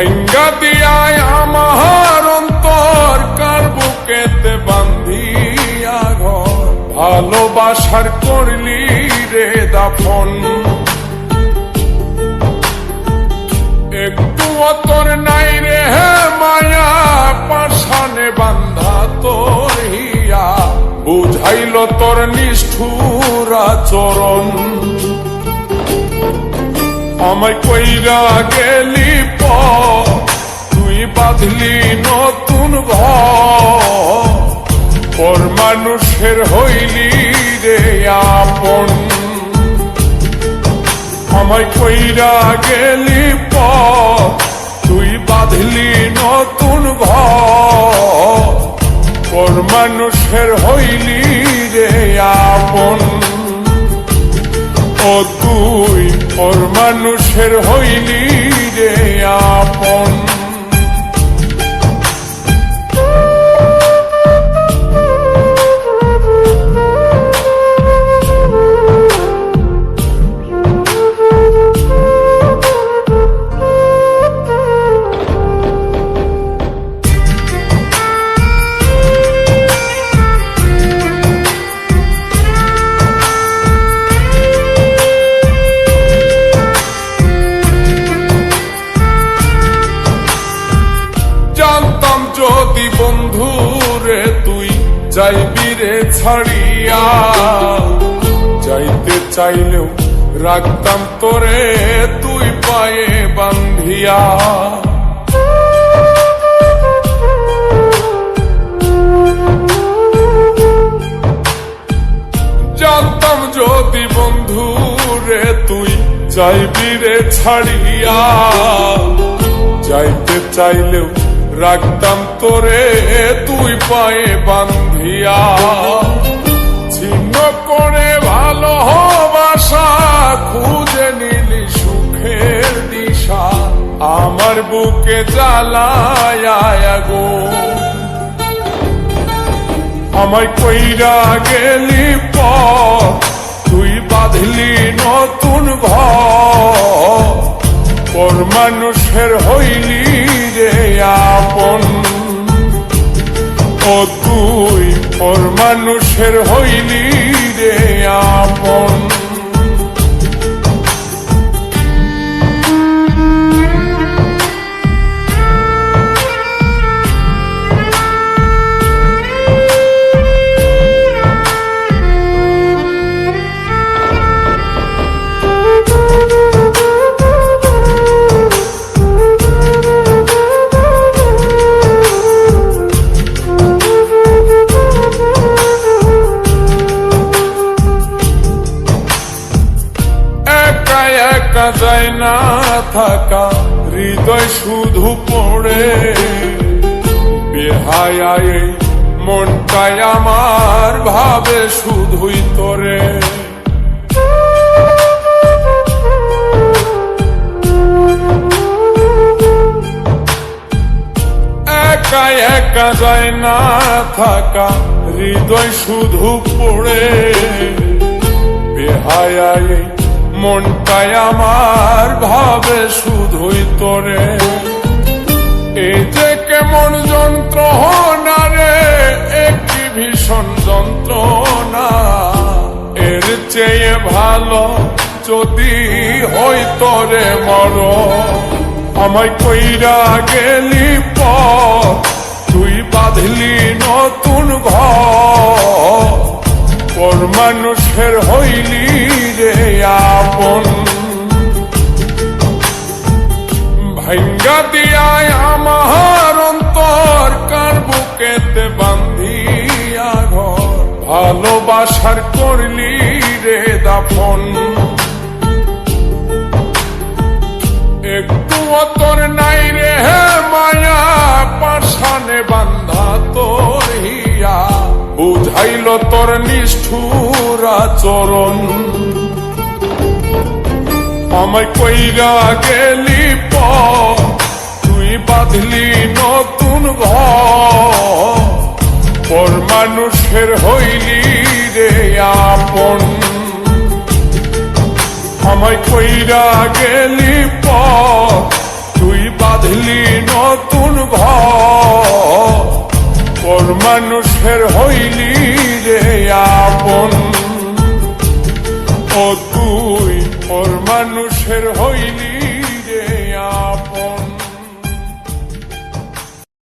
ভাঙ্গা দিয়ায় আমার অন্তর কার বুকেতে বান্ধিয়া ঘর ভালোবাসার করলি রে দাফন একটু তোর নাই রে মায়া পাশানে বান্ধা তোর হিয়া বুঝাইল তোর নিষ্ঠুর আচরণ আমায় কইরা গেলি তুই বাঁধলি নতুন ঘর পর মানুষের হইলি রে আপন আমায় কইরা গেলি তুই বাঁধলি নতুন ঘর পর মানুষের হইলি রে আপন ও তুই পর মানুষের হইলি রে আপন যদি বন্ধু রে তুই যাইবি রে ছাড়িয়া যাইতে চাইলেও রাখতাম তোরে তুই পায়ে বান্ধিয়া জানতাম যদি বন্ধু রে তুই যাইবি রে ছাড়িয়া যাইতে চাইলেও রাখতাম তোরে তুই পায়ে বান্ধিয়া ছিন্ন করে ভালোবাসা খুঁজে নিলি সুখের দিশা আমার বুকে জ্বালায় গো আমায় কইরা গেলি তুই বাঁধলি নতুন ঘর পর মানুষের হইলি রে আপন ও তুই পর মানুষের হইলি রে আপন একা যায় না থাকা হৃদয় শুধু পড়ে বেহায় মনটাই আমার ভাবে শুধুই তোরে একা একা যায় না থাকা হৃদয় শুধু পড়ে বেহায় মনটাই আমার ভাবে শুধুই তোরে এই যে কেমন যন্ত্রণা রে একটি ভীষণ যন্ত্রণা এর চেয়ে ভালো যদি হই তোরে মর আমায় কইরা গেলি তুই বাঁধলি নতুন ঘর পর মানুষের হইলি রে আপন ভাঙ্গা দিয়ায় আমার অন্তর কার বুকেতে বান্ধিয়া ঘর ভালোবাসার করলি রে দাফন একটু তোর নাই রে মায়া পাশানে বান্ধা তোর হিয়া বুঝাইল তোর নিষ্ঠুর আচরণ আমায় কইরা গেলি তুই বাঁধলি নতুন ঘর পর মানুষের হইলি রে আপন আমায় কইরা গেলি তুই বাঁধলি বাঁধলি নতুন ঘর, পর মানুষের হইলি রে আপন। ও তুই পর মানুষের হইলি